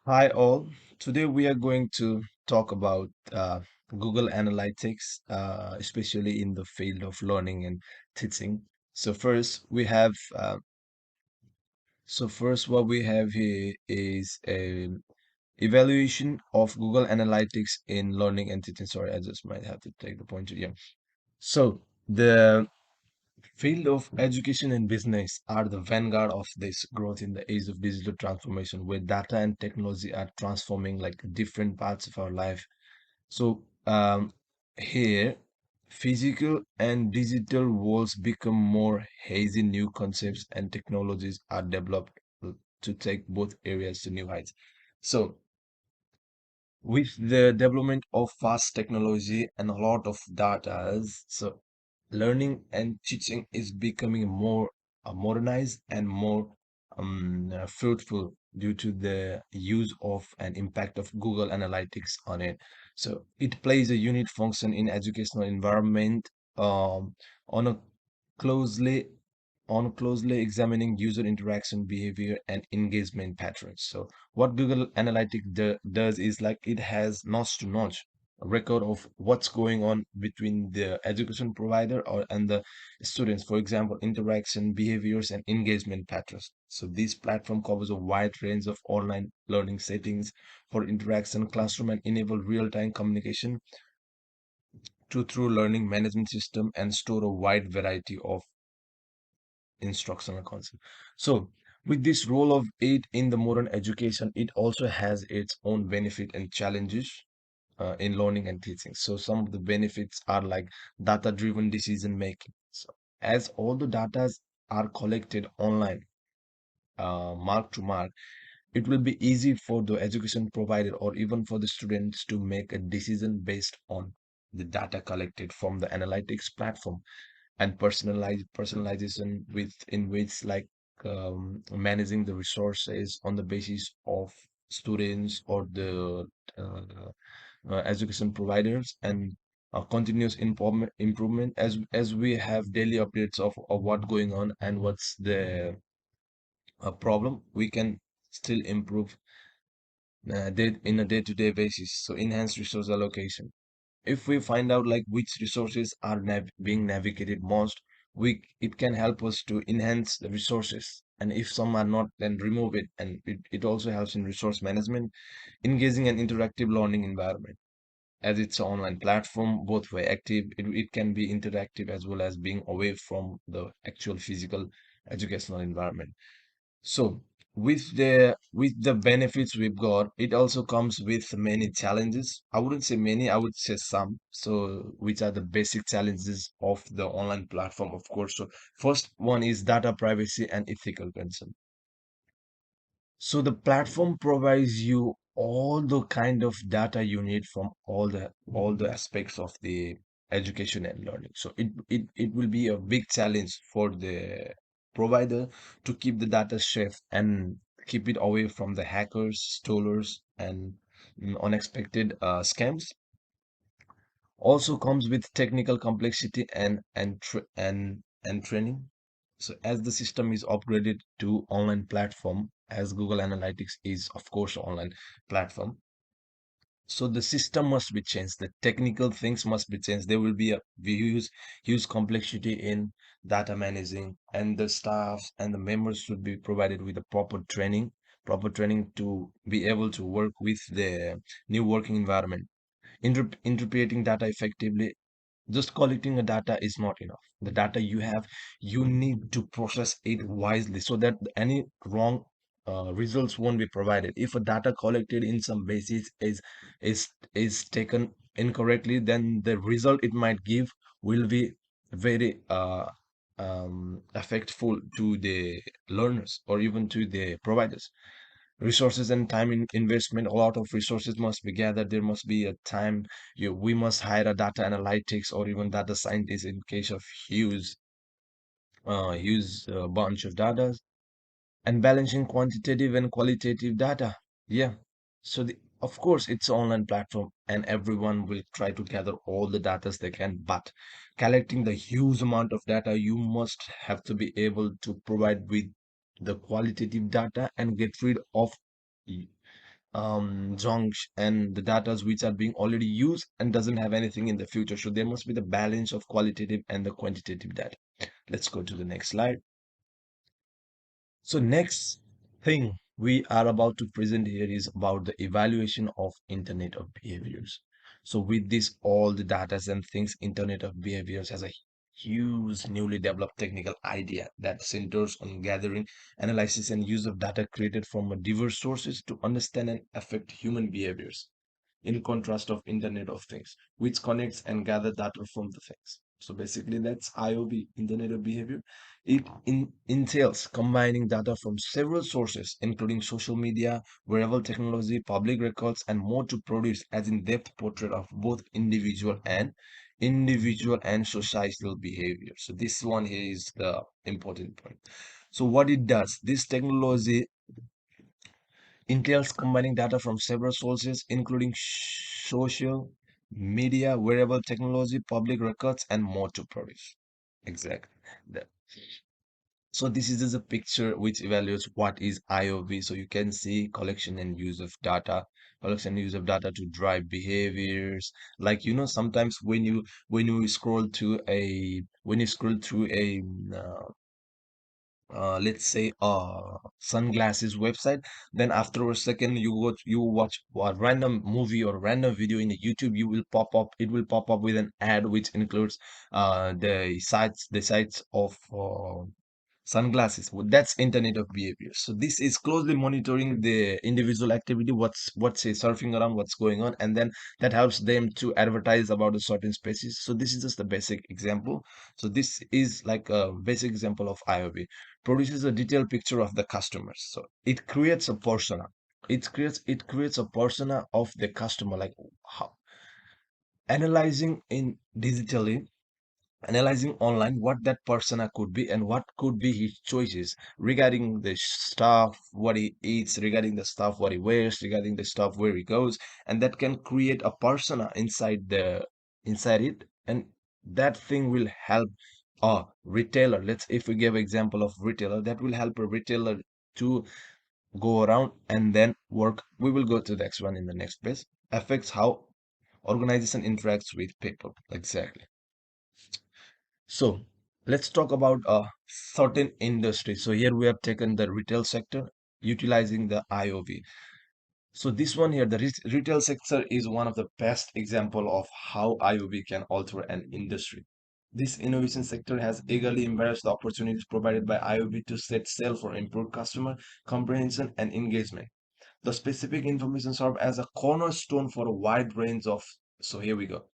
Hi all. Today we are going to talk about Google Analytics, especially in the field of learning and teaching. So first we have what we have here is a evaluation of Google Analytics in learning and teaching. Sorry, I just might have to take the pointer here. So the field of education and business are the vanguard of this growth in the age of digital transformation, where data and technology are transforming like different parts of our life. So here, physical and digital worlds become more hazy. New concepts and technologies are developed to take both areas to new heights. So with the development of fast technology and a lot of data, so learning and teaching is becoming more modernized and more fruitful due to the use of and impact of Google Analytics on it. So it plays a unique function in educational environment on a closely closely examining user interaction behavior and engagement patterns. So what Google Analytics does is like it has notch to notch a record of what's going on between the education provider or and the students. For example, interaction behaviors and engagement patterns. So this platform covers a wide range of online learning settings for interaction classroom and enable real-time communication to through learning management system and store a wide variety of instructional concept. So, with this role of it in the modern education, it also has its own benefit and challenges in learning and teaching. So, some of the benefits are like data-driven decision making. So, as all the data are collected online, mark to mark, it will be easy for the education provider or even for the students to make a decision based on the data collected from the analytics platform and personalization with in which like managing the resources on the basis of students or the uh, education providers and continuous improvement as we have daily updates of what going on and what's the problem we can still improve in a day-to-day basis. So enhance resource allocation, if we find out like which resources are being navigated most, we it can help us to enhance the resources, and if some are not, then remove it. And it also helps in resource management. Engaging an interactive learning environment, as it's an online platform, both way active, it can be interactive as well as being away from the actual physical educational environment. So with the benefits we've got, it also comes with many challenges. I wouldn't say many, I would say some. So which are the basic challenges of the online platform, of course. So first one is data privacy and ethical concern. So the platform provides you all the kind of data you need from all the aspects of the education and learning. So it will be a big challenge for the provider to keep the data safe and keep it away from the hackers, stealers, and unexpected scams. Also comes with technical complexity and training. So as the system is upgraded to online platform, as Google Analytics is of course online platform, so the system must be changed, the technical things must be changed. There will be a huge complexity in data managing, and the staff and the members should be provided with a proper training to be able to work with the new working environment. Interpreting data effectively, just collecting a data is not enough. The data you have, you need to process it wisely so that any wrong results won't be provided. If a data collected in some basis is taken incorrectly, then the result it might give will be very effectful to the learners or even to the providers. Resources and time investment, a lot of resources must be gathered. There must be a time, we must hire a data analytics or even data scientist in case of huge bunch of data, and balancing quantitative and qualitative data. Yeah, so of course it's an online platform and everyone will try to gather all the data they can, but collecting the huge amount of data, you must have to be able to provide with the qualitative data and get rid of junction and the data which are being already used and doesn't have anything in the future. So there must be the balance of qualitative and the quantitative data. Let's go to the next slide. So next thing we are about to present here is about the evaluation of Internet of Behaviors. So with this, all the data and things, Internet of Behaviors has a huge newly developed technical idea that centers on gathering, analysis, and use of data created from diverse sources to understand and affect human behaviors in contrast of Internet of Things, which connects and gather data from the things. So basically that's IoB, Internet of Behavior. It entails combining data from several sources, including social media, wearable technology, public records, and more to produce as in-depth portrait of both individual and societal behavior. So this one here is the important point. So what it does, this technology entails combining data from several sources, including social media, wearable technology, public records, and more to produce. Exactly. The- So this is just a picture which evaluates what is IoV. So you can see collection and use of data, collection and use of data to drive behaviors. Like sometimes when you scroll to a when you scroll through a let's say sunglasses website, then after a second you watch a random movie or random video in the YouTube, it will pop up with an ad which includes the sites of sunglasses. Well, that's Internet of Behavior. So this is closely monitoring the individual activity, what's say surfing around, what's going on, and then that helps them to advertise about a certain species. So this is just a basic example. So this is like a basic example of IoB. Produces a detailed picture of the customers. So it creates a persona. It creates a persona of the customer, like how analyzing in digitally analyzing online what that persona could be and what could be his choices regarding the stuff what he eats, regarding the stuff what he wears, regarding the stuff where he goes, and that can create a persona inside it, and that thing will help a retailer. Let's if we give example of retailer, that will help a retailer to go around and then work. We will go to the next one in the next page. Affects how organization interacts with people. Exactly. So let's talk about a certain industry. So here we have taken the retail sector utilizing the IoV. So this one here, the retail sector is one of the best example of how IoV can alter an industry. This innovation sector has eagerly embraced the opportunities provided by IoV to set sail for improved customer comprehension and engagement. The specific information serve as a cornerstone for a wide range of, so here we go.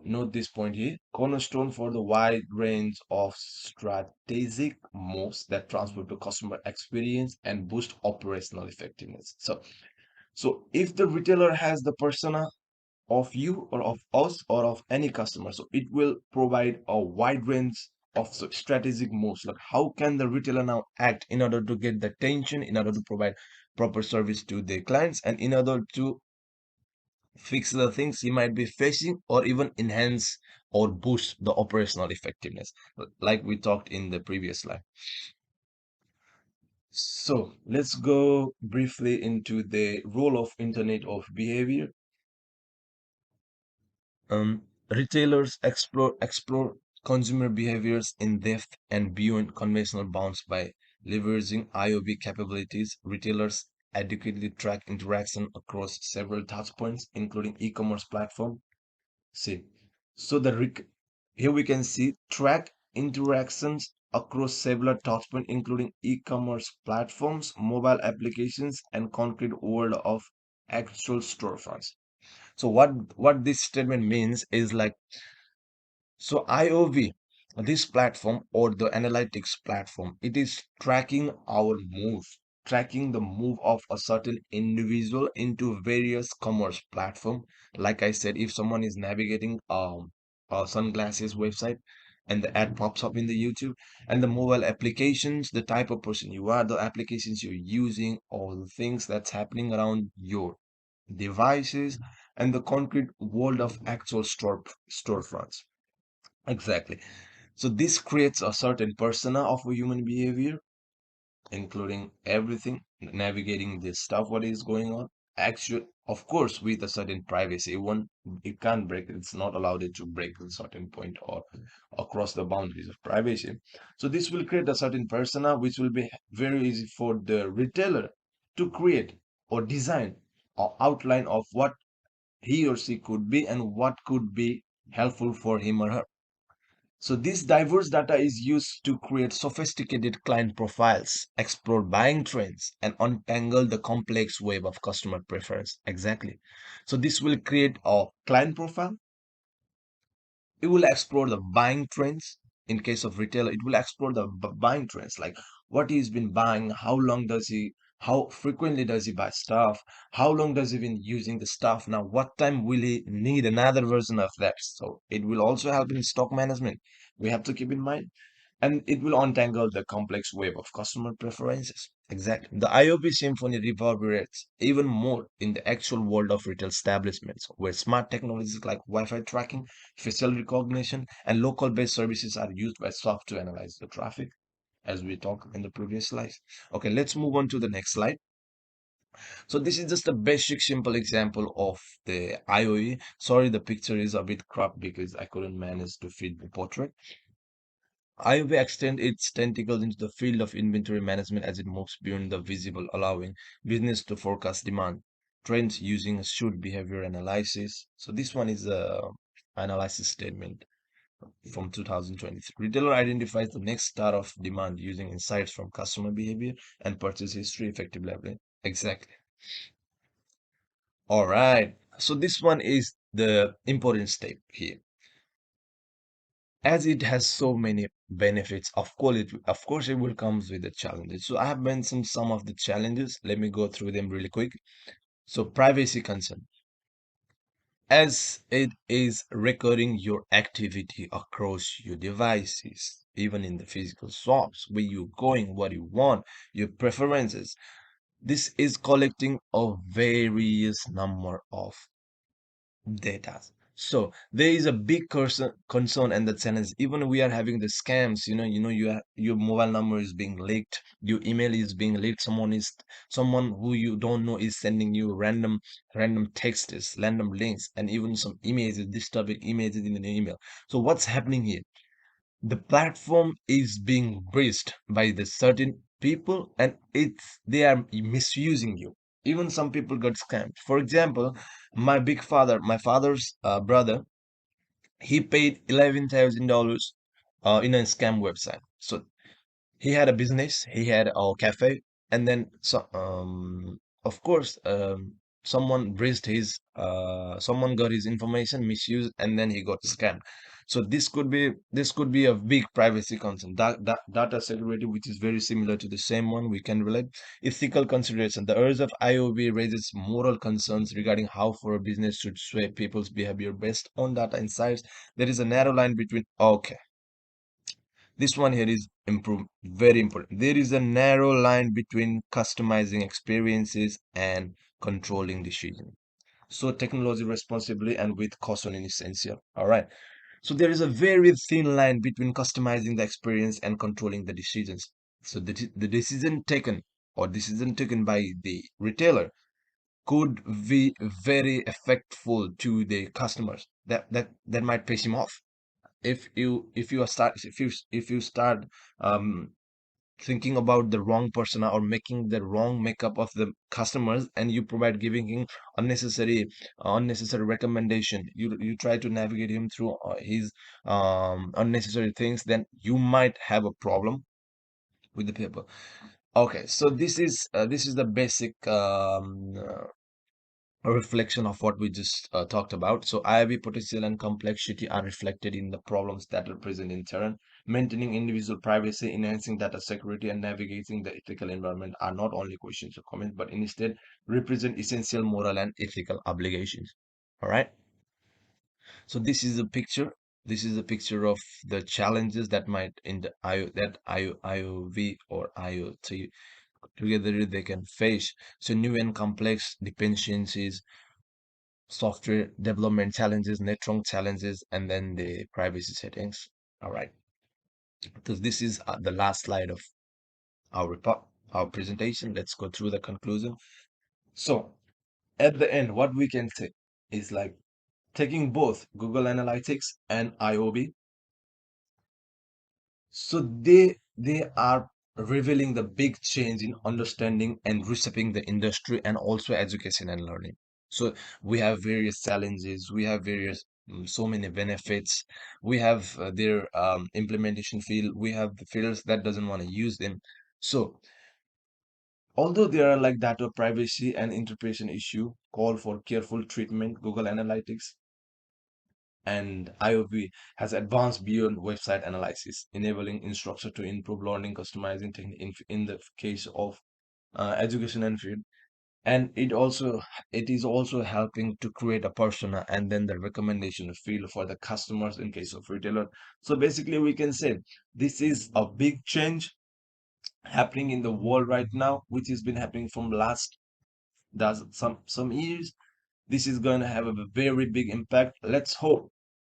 Note this point here, cornerstone for the wide range of strategic moves that transfer to customer experience and boost operational effectiveness. So if the retailer has the persona of you or of us or of any customer, so it will provide a wide range of strategic moves. Like how can the retailer now act in order to get the attention, in order to provide proper service to their clients, and in order to fix the things he might be facing or even enhance or boost the operational effectiveness, like we talked in the previous slide. So let's go briefly into the role of Internet of Behavior. Retailers explore consumer behaviors in depth and beyond conventional bounds by leveraging IoB capabilities. Retailers adequately track interaction across several touchpoints, including e-commerce platform. See, so here we can see track interactions across several touchpoints, including e-commerce platforms, mobile applications, and concrete world of actual storefronts. So what this statement means is like, so IOV, this platform or the analytics platform, it is tracking our move, tracking the move of a certain individual into various commerce platform. Like I said, if someone is navigating a sunglasses website and the ad pops up in the YouTube, and the mobile applications, the type of person you are, the applications you're using, all the things that's happening around your devices, and the concrete world of actual storefronts. Exactly. So this creates a certain persona of a human behavior, including everything, navigating this stuff, what is going on. Actually, of course, with a certain privacy, it can't break, it's not allowed it to break a certain point or across the boundaries of privacy. So this will create a certain persona, which will be very easy for the retailer to create or design or outline of what he or she could be and what could be helpful for him or her. So this diverse data is used to create sophisticated client profiles, explore buying trends, and untangle the complex web of customer preference. Exactly. So this will create a client profile. It will explore the buying trends. In case of retailer, it will explore the buying trends, like what he's been buying, how frequently does he buy stuff, how long does he been using the stuff, now what time will he need another version of that. So it will also help in stock management. We have to keep in mind, and it will untangle the complex web of customer preferences. Exactly. The IoB symphony reverberates even more in the actual world of retail establishments, where smart technologies like Wi-Fi tracking, facial recognition, and local-based services are used by software to analyze the traffic, as we talked in the previous slides. Okay, let's move on to the next slide. So this is just a basic, simple example of the IoE. Sorry, the picture is a bit cropped because I couldn't manage to fit the portrait. IoB extends its tentacles into the field of inventory management as it moves beyond the visible, allowing business to forecast demand trends using assured behavior analysis. So this one is a analysis statement from 2023. Retailer identifies the next start of demand using insights from customer behavior and purchase history, effective labeling. Exactly. All right. So this one is the important step here, as it has so many benefits. Of course it will comes with the challenges. So I have mentioned some of the challenges. Let me go through them really quick. So privacy concern, as it is recording your activity across your devices, even in the physical shops, where you're going, what you want, your preferences. This is collecting a various number of data. So there is a big concern and the challenge. Even we are having the scams. Your mobile number is being leaked, your email is being leaked. Someone who you don't know is sending you random texts, random links, and even some images, disturbing images in an email. So what's happening here? The platform is being breached by the certain people, and they are misusing you. Even some people got scammed. For example, my father's brother, he paid $11,000 in a scam website. So he had a business, he had a cafe, and then of course, someone got his information misused, and then he got scammed. So this could be a big privacy concern. Data security, which is very similar to the same one, we can relate. Ethical consideration. The urge of IoB raises moral concerns regarding how far a business should sway people's behavior based on data insights. There is a narrow line between, okay, this one here is very important. There is a narrow line between customizing experiences and controlling decisions. So technology responsibly and with caution is essential. All right. So there is a very thin line between customizing the experience and controlling the decisions. So the decision taken by the retailer could be very effectful to the customers. That might piss him off. If you start um thinking about the wrong persona or making the wrong makeup of the customers, and you provide giving him unnecessary recommendation, you try to navigate him through his unnecessary things, then you might have a problem with the people. Okay, so this is the basic a reflection of what we just talked about. So IIB potential and complexity are reflected in the problems that are present in turn. Maintaining individual privacy, enhancing data security, and navigating the ethical environment are not only questions or comments, but instead represent essential moral and ethical obligations. All right. So this is a picture. This is a picture of the challenges that might in the IOV or IoT together they can face. So new and complex dependencies, software development challenges, network challenges, and then the privacy settings. All right, because this is the last slide of our report. our presentation. Let's go through the conclusion. So, at the end, what we can say is like taking both Google Analytics and IoB. So they are revealing the big change in understanding and reshaping the industry and also education and learning. So we have various challenges, we have various so many benefits, we have their implementation field, we have the fields that doesn't want to use them. So although there are like data privacy and interpretation issue, call for careful treatment. Google Analytics and IoB has advanced beyond website analysis, enabling instructor to improve learning customizing technique in the case of education and field. And it is also helping to create a persona and then the recommendation field for the customers in case of retailer. So basically, we can say this is a big change happening in the world right now, which has been happening from last does some years. This is going to have a very big impact. Let's hope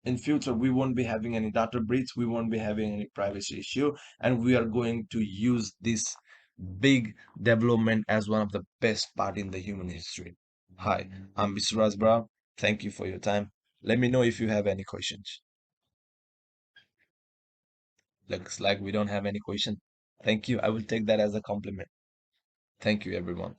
in future we won't be having any data breach, we won't be having any privacy issue, and we are going to use this big development as one of the best part in the human history. Hi, I'm Mr. Razbra. Thank you for your time. Let me know if you have any questions. Looks like we don't have any question. Thank you. I will take that as a compliment. Thank you, everyone.